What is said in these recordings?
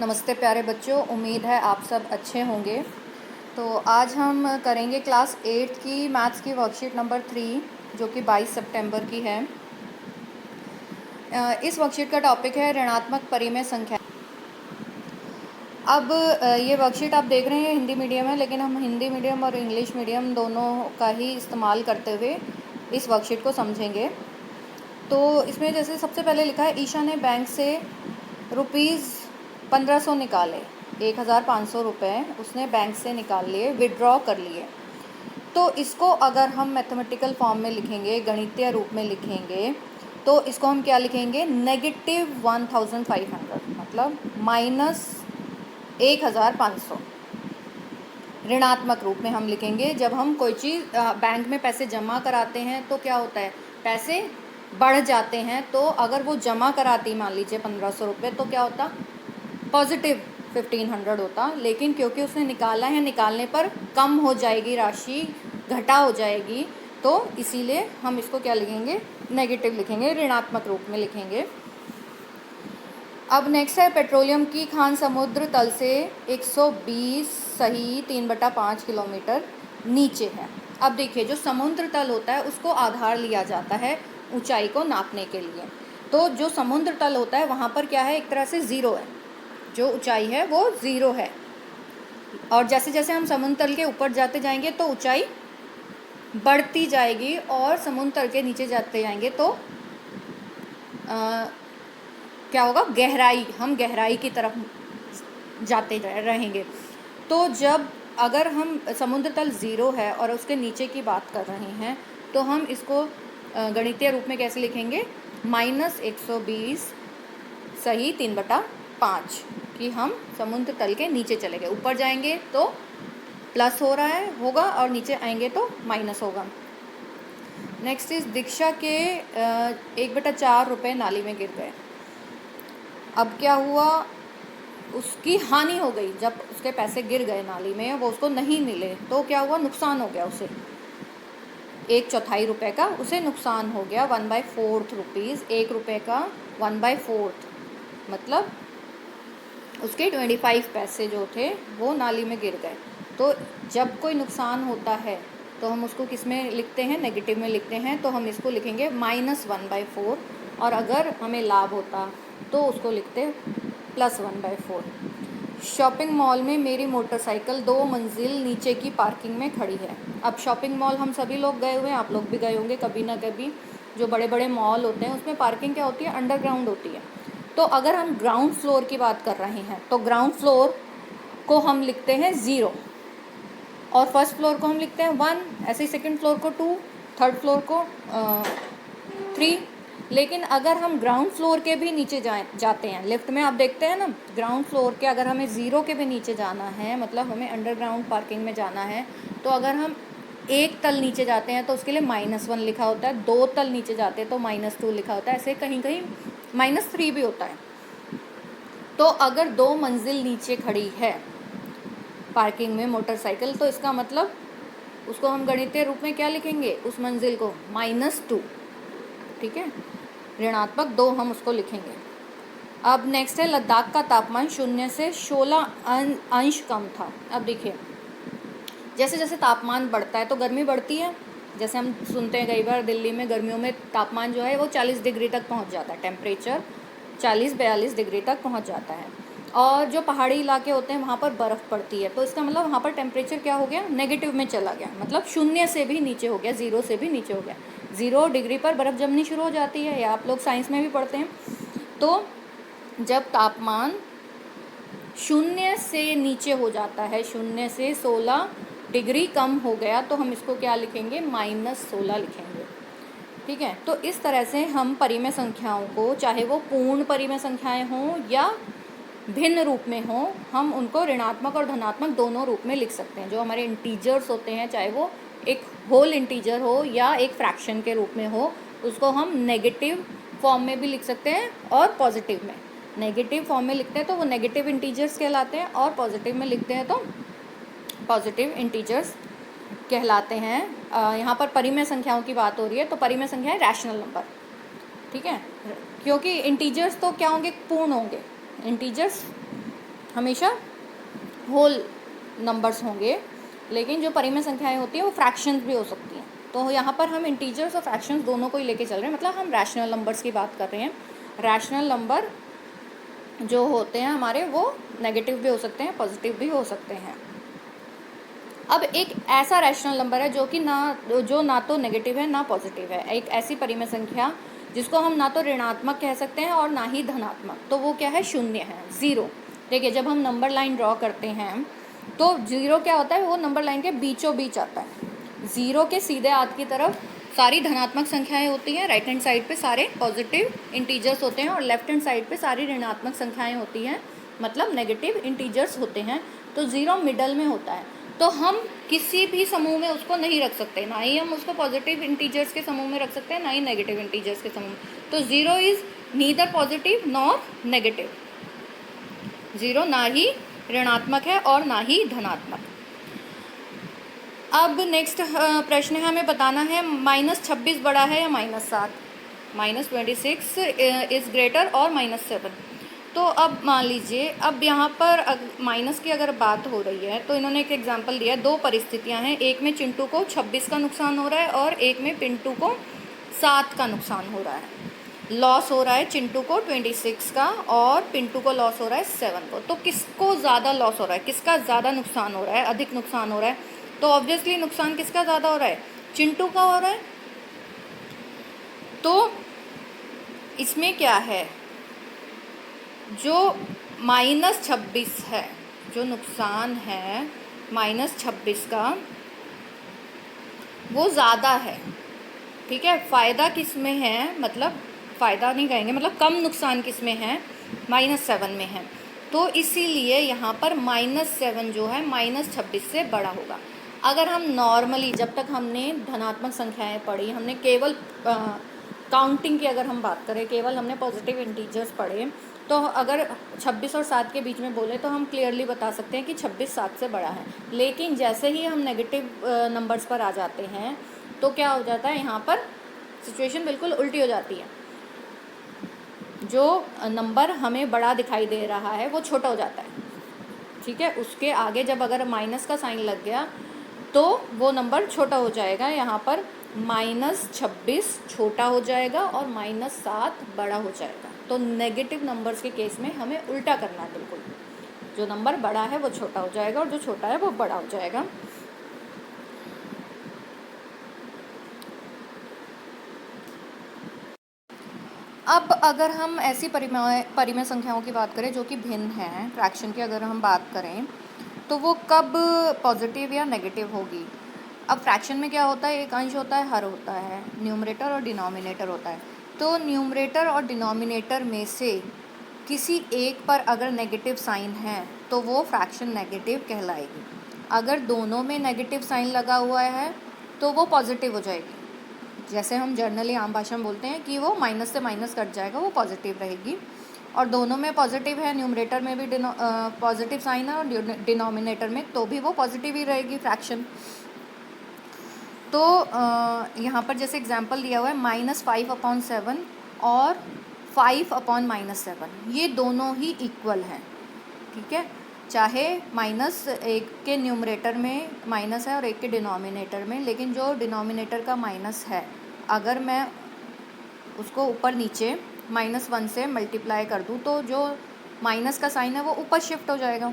नमस्ते प्यारे बच्चों, उम्मीद है आप सब अच्छे होंगे। तो आज हम करेंगे क्लास 8 की मैथ्स की वर्कशीट नंबर 3 जो कि 22 सितंबर की है। इस वर्कशीट का टॉपिक है ऋणात्मक परिमेय संख्या। अब ये वर्कशीट आप देख रहे हैं हिंदी मीडियम है, लेकिन हम हिंदी मीडियम और इंग्लिश मीडियम दोनों का ही इस्तेमाल करते हुए इस वर्कशीट को समझेंगे। तो इसमें जैसे सबसे पहले लिखा है, ईशा ने बैंक से ₹1500 निकाले। 1500 रुपये उसने बैंक से निकाल लिए, विड्रॉ कर लिए। तो इसको अगर हम मैथमेटिकल फॉर्म में लिखेंगे, गणितीय रूप में लिखेंगे, तो इसको हम क्या लिखेंगे? -1500, मतलब -1500 ऋणात्मक रूप में हम लिखेंगे। जब हम कोई चीज़ बैंक में पैसे जमा कराते हैं तो क्या होता है, पैसे बढ़ जाते हैं। तो अगर वो जमा कराती मान लीजिए 1500 रुपये, तो क्या होता, पॉजिटिव 1500 होता। लेकिन क्योंकि उसने निकाला है, निकालने पर कम हो जाएगी राशि, घटा हो जाएगी, तो इसीलिए हम इसको क्या लिखेंगे, नेगेटिव लिखेंगे, ऋणात्मक रूप में लिखेंगे। अब नेक्स्ट है, पेट्रोलियम की खान समुद्र तल से 120 सही 3/5 किलोमीटर नीचे है। अब देखिए, जो समुद्र तल होता है उसको आधार लिया जाता है ऊंचाई को नापने के लिए। तो जो समुद्र तल होता है वहाँ पर क्या है, एक तरह से ज़ीरो है, जो ऊंचाई है वो ज़ीरो है। और जैसे जैसे हम समुद्र तल के ऊपर जाते जाएंगे तो ऊंचाई बढ़ती जाएगी, और समुद्र तल के नीचे जाते जाएंगे तो क्या होगा, गहराई, हम गहराई की तरफ जाते रहेंगे। तो जब अगर हम समुद्र तल ज़ीरो है और उसके नीचे की बात कर रहे हैं, तो हम इसको गणितीय रूप में कैसे लिखेंगे, -120 सही 3/5, कि हम समुद्र तल के नीचे चले गए। ऊपर जाएंगे तो प्लस हो रहा है होगा, और नीचे आएंगे तो माइनस होगा। नेक्स्ट इज, दीक्षा के 1/4 रुपये नाली में गिर गए। अब क्या हुआ, उसकी हानि हो गई। जब उसके पैसे गिर गए नाली में, वो उसको नहीं मिले, तो क्या हुआ, नुकसान हो गया उसे। 1/4 रुपये का उसे नुकसान हो गया। 1/4 रुपीज़, 1 रुपये का 1/4, मतलब उसके 25 पैसे जो थे वो नाली में गिर गए। तो जब कोई नुकसान होता है तो हम उसको किस में लिखते हैं, नेगेटिव में लिखते हैं। तो हम इसको लिखेंगे -1/4, और अगर हमें लाभ होता तो उसको लिखते +1/4। शॉपिंग मॉल में मेरी मोटरसाइकिल 2 मंजिल नीचे की पार्किंग में खड़ी है। अब शॉपिंग मॉल हम सभी लोग गए हुए हैं, आप लोग भी गए होंगे कभी ना कभी। जो बड़े बड़े मॉल होते हैं उसमें पार्किंग क्या होती है, अंडरग्राउंड होती है। तो अगर हम ग्राउंड फ्लोर की बात कर रहे हैं तो ग्राउंड फ्लोर को हम लिखते हैं 0, और फर्स्ट फ्लोर को हम लिखते हैं 1, ऐसे ही सेकंड फ्लोर को 2, थर्ड फ्लोर को 3। लेकिन अगर हम ग्राउंड फ्लोर के भी नीचे जाते हैं, लिफ्ट में आप देखते हैं ना, ग्राउंड फ्लोर के अगर हमें 0 के भी नीचे जाना है, मतलब हमें अंडरग्राउंड पार्किंग में जाना है, तो अगर हम 1 तल नीचे जाते हैं तो उसके लिए -1 लिखा होता है, 2 तल नीचे जाते हैं तो -2 लिखा होता है, ऐसे कहीं कहीं -3 भी होता है। तो अगर 2 मंजिल नीचे खड़ी है पार्किंग में मोटरसाइकिल, तो इसका मतलब उसको हम गणितीय रूप में क्या लिखेंगे, उस मंजिल को -2, ठीक है, ऋणात्मक 2 हम उसको लिखेंगे। अब नेक्स्ट है, लद्दाख का तापमान 0 से 16 अंश कम था। अब देखिए, जैसे जैसे तापमान बढ़ता है तो गर्मी बढ़ती है। जैसे हम सुनते हैं कई बार, दिल्ली में गर्मियों में तापमान जो है वो 40 डिग्री तक पहुंच जाता है, टेम्परेचर 40-42 डिग्री तक पहुंच जाता है। और जो पहाड़ी इलाके होते हैं वहाँ पर बर्फ़ पड़ती है, तो इसका मतलब वहाँ पर टेम्परेचर क्या हो गया, नेगेटिव में चला गया, मतलब 0 से भी नीचे हो गया, 0 से भी नीचे हो गया। 0 डिग्री पर बर्फ़ जमनी शुरू हो जाती है, या आप लोग साइंस में भी पढ़ते हैं। तो जब तापमान 0 से नीचे हो जाता है, 0 से 16 डिग्री कम हो गया, तो हम इसको क्या लिखेंगे, -16 लिखेंगे, ठीक है। तो इस तरह से हम परिमेय संख्याओं को, चाहे वो पूर्ण परिमेय संख्याएं हों या भिन्न रूप में हों, हम उनको ऋणात्मक और धनात्मक दोनों रूप में लिख सकते हैं। जो हमारे इंटीजर्स होते हैं, चाहे वो एक होल इंटीजर हो या एक फ्रैक्शन के रूप में हो, उसको हम नेगेटिव फॉर्म में भी लिख सकते हैं और पॉजिटिव में। नेगेटिव फॉर्म में लिखते हैं तो वो नेगेटिव इंटीजर्स कहलाते हैं, और पॉजिटिव में लिखते हैं तो पॉजिटिव इंटीजर्स कहलाते हैं। यहाँ पर परिमेय संख्याओं की बात हो रही है, तो परिमेय संख्याएं रैशनल नंबर, ठीक है, क्योंकि इंटीजर्स तो क्या होंगे, पूर्ण होंगे। इंटीजर्स हमेशा होल नंबर्स होंगे, लेकिन जो परिमेय संख्याएं होती हैं वो फ्रैक्शंस भी हो सकती हैं। तो यहाँ पर हम इंटीजर्स और फ्रैक्शंस दोनों को ही लेके चल रहे हैं, मतलब हम रैशनल नंबर्स की बात कर रहे हैं। रैशनल नंबर जो होते हैं हमारे वो नेगेटिव भी हो सकते हैं, पॉजिटिव भी हो सकते हैं। अब एक ऐसा रैशनल नंबर है जो ना तो नेगेटिव है ना पॉजिटिव है, एक ऐसी परिमेय संख्या जिसको हम ना तो ऋणात्मक कह सकते हैं और ना ही धनात्मक। तो वो क्या है? शून्य है, ज़ीरो। देखिए, जब हम नंबर लाइन ड्रॉ करते हैं तो ज़ीरो क्या होता है? वो नंबर लाइन के बीचों बीच आता है। ज़ीरो के सीधे हाथ की तरफ सारी धनात्मक संख्याएं होती हैं, राइट हैंड साइड पे सारे पॉजिटिव इंटीजर्स होते हैं, और लेफ्ट हैंड साइड पे सारी ऋणात्मक संख्याएं होती हैं, मतलब नेगेटिव इंटीजर्स होते हैं। तो ज़ीरो मिडल में होता है। तो हम किसी भी समूह में उसको नहीं रख सकते, ना ही हम उसको पॉजिटिव इंटीजर्स के समूह में रख सकते हैं, ना ही नेगेटिव इंटीजर्स के समूह में। तो zero is neither positive nor negative. Zero ना ही ऋणात्मक है और ना ही धनात्मक। अब नेक्स्ट प्रश्न है, हमें बताना है -26 बड़ा है या -7, -26 इज़ ग्रेटर और -7। तो अब मान लीजिए, अब यहाँ पर माइनस की अगर बात हो रही है तो इन्होंने एक एग्जांपल दिया है। दो परिस्थितियाँ हैं, एक में चिंटू को 26 का नुकसान हो रहा है और एक में पिंटू को 7 का नुकसान हो रहा है। लॉस हो रहा है चिंटू को 26 का और पिंटू को लॉस हो रहा है 7 को। तो किसको ज़्यादा लॉस हो रहा है, किसका ज़्यादा नुकसान हो रहा है, अधिक नुकसान हो रहा है? तो ऑब्वियसली नुकसान किसका ज़्यादा हो रहा है? चिंटू का हो रहा है। तो इसमें क्या है, जो -26 है, जो नुकसान है -26 का, वो ज़्यादा है। ठीक है, फ़ायदा किस में है, मतलब फ़ायदा नहीं कहेंगे, मतलब कम नुकसान किस में है? -7 में है। तो इसीलिए यहाँ पर -7 जो है -26 से बड़ा होगा। अगर हम नॉर्मली, जब तक हमने धनात्मक संख्याएं पढ़ी, हमने केवल काउंटिंग की अगर हम बात करें, केवल हमने पॉजिटिव इंटीजर्स पढ़े, तो अगर 26 और 7 के बीच में बोले तो हम क्लियरली बता सकते हैं कि 26 7 से बड़ा है। लेकिन जैसे ही हम नेगेटिव नंबर्स पर आ जाते हैं तो क्या हो जाता है, यहाँ पर सिचुएशन बिल्कुल उल्टी हो जाती है। जो नंबर हमें बड़ा दिखाई दे रहा है वो छोटा हो जाता है। ठीक है, उसके आगे जब अगर माइनस का साइन लग गया तो वो नंबर छोटा हो जाएगा। यहाँ पर -26 छोटा हो जाएगा और -7 बड़ा हो जाएगा। तो नेगेटिव नंबर्स के केस में हमें उल्टा करना है बिल्कुल। जो नंबर बड़ा है वो छोटा हो जाएगा और जो छोटा है वो बड़ा हो जाएगा। अब अगर हम ऐसी परिमेय संख्याओं की बात करें जो कि भिन्न हैं, फ्रैक्शन की अगर हम बात करें, तो वो कब पॉजिटिव या नेगेटिव होगी? अब फ्रैक्शन में क्या होता है, एक अंश होता है, हर होता है, न्यूमरेटर और डिनोमिनेटर होता है। तो न्यूमरेटर और डिनोमिनेटर में से किसी एक पर अगर नेगेटिव साइन है तो वो फ्रैक्शन नेगेटिव कहलाएगी। अगर दोनों में नेगेटिव साइन लगा हुआ है तो वो पॉजिटिव हो जाएगी। जैसे हम जर्नली आम भाषा में बोलते हैं कि वो माइनस से माइनस कट जाएगा, वो पॉजिटिव रहेगी। और दोनों में पॉजिटिव है, न्यूमरेटर में भी पॉजिटिव साइन है और डिनोमिनेटर में, तो भी वो पॉजिटिव ही रहेगी फ्रैक्शन। तो यहाँ पर जैसे एग्जांपल दिया हुआ है -5/7 और 5/-7, ये दोनों ही इक्वल हैं। ठीक है, चाहे -1 के न्यूमरेटर में माइनस है और 1 के डिनोमिनेटर में, लेकिन जो डिनोमिनेटर का माइनस है, अगर मैं उसको ऊपर नीचे -1 से मल्टीप्लाई कर दूँ तो जो माइनस का साइन है वो ऊपर शिफ्ट हो जाएगा।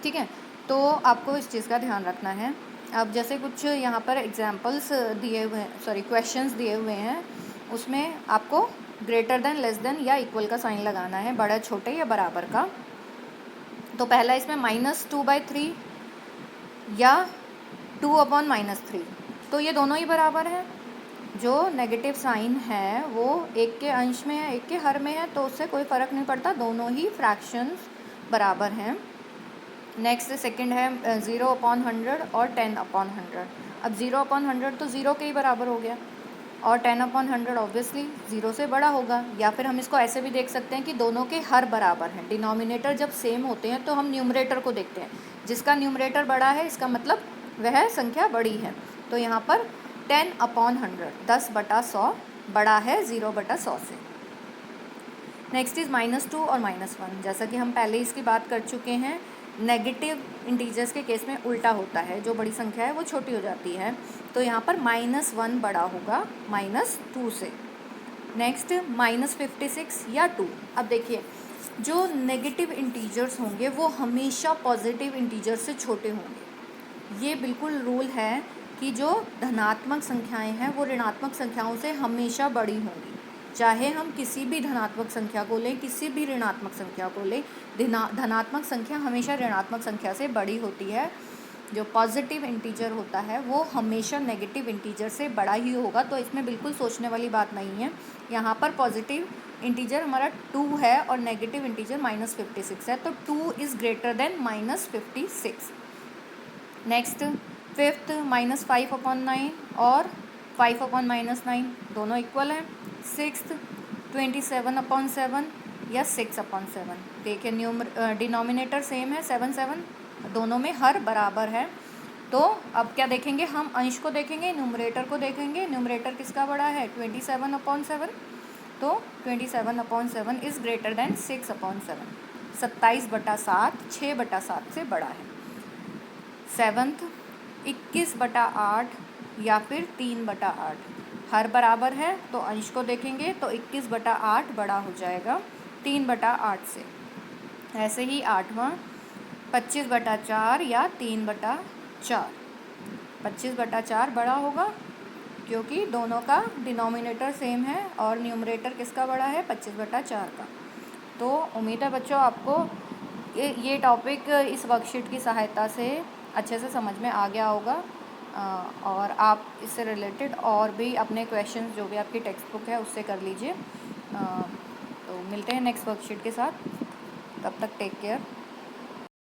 ठीक है, तो आपको इस चीज़ का ध्यान रखना है। अब जैसे कुछ यहाँ पर एग्जांपल्स दिए हुए हैं, सॉरी क्वेश्चंस दिए हुए हैं, उसमें आपको ग्रेटर देन, लेस देन या इक्वल का साइन लगाना है, बड़ा छोटे या बराबर का। तो पहला इसमें -2/3 या 2/-3, तो ये दोनों ही बराबर हैं। जो नेगेटिव साइन है वो एक के अंश में है, एक के हर में है, तो उससे कोई फ़र्क नहीं पड़ता, दोनों ही फ्रैक्शंस बराबर हैं। नेक्स्ट सेकंड है 0/100 और 10/100। अब 0/100 तो 0 के ही बराबर हो गया और 10/100 ऑब्वियसली 0 से बड़ा होगा। या फिर हम इसको ऐसे भी देख सकते हैं कि दोनों के हर बराबर हैं। डिनोमिनेटर जब सेम होते हैं तो हम न्यूमरेटर को देखते हैं, जिसका न्यूमरेटर बड़ा है इसका मतलब वह संख्या बड़ी है। तो यहाँ पर 10/100, 10/100 बड़ा है 0/100 से। नेक्स्ट इज़ -2 और -1। जैसा कि हम पहले इसकी बात कर चुके हैं, नेगेटिव इंटीजर्स के केस में उल्टा होता है, जो बड़ी संख्या है वो छोटी हो जाती है। तो यहाँ पर -1 बड़ा होगा -2 से। नेक्स्ट -56 या 2। अब देखिए, जो नेगेटिव इंटीजर्स होंगे वो हमेशा पॉजिटिव इंटीजर से छोटे होंगे। ये बिल्कुल रूल है कि जो धनात्मक संख्याएं हैं वो ऋणात्मक संख्याओं से हमेशा बड़ी होंगी। चाहे हम किसी भी धनात्मक संख्या को लें, किसी भी ऋणात्मक संख्या को लें, धनात्मक संख्या हमेशा ऋणात्मक संख्या से बड़ी होती है। जो पॉजिटिव इंटीजर होता है वो हमेशा नेगेटिव इंटीजर से बड़ा ही होगा। तो इसमें बिल्कुल सोचने वाली बात नहीं है। यहाँ पर पॉजिटिव इंटीजर हमारा 2 है और नेगेटिव इंटीजर -56 है, तो 2 is greater than -56। Next, fifth -5/9 और 5/-9 दोनों इक्वल हैं। सिक्स्थ 27/7 या 6/7। देखिए डिनोमिनेटर सेम है 7 7, दोनों में हर बराबर है। तो अब क्या देखेंगे, हम अंश को देखेंगे, न्यूमरेटर को देखेंगे। न्यूमरेटर किसका बड़ा है, 27/7। तो 27/7 इज़ ग्रेटर देन 6/7। 27/7 6/7 से बड़ा है। सेवन्थ 21/8 या फिर 3/8, हर बराबर है। तो अंश को देखेंगे तो 21/8 बड़ा हो जाएगा 3/8 से। ऐसे ही आठवां 25/4 या 3/4। 25/4 बड़ा होगा क्योंकि दोनों का डिनोमिनेटर सेम है और न्यूमरेटर किसका बड़ा है, 25/4 का। तो उम्मीद है बच्चों आपको ये टॉपिक इस वर्कशीट की सहायता से अच्छे से समझ में आ गया होगा। और आप इससे रिलेटेड और भी अपने क्वेश्चंस जो भी आपकी टेक्स्ट बुक है उससे कर लीजिए। तो मिलते हैं नेक्स्ट वर्कशीट के साथ, तब तक टेक केयर।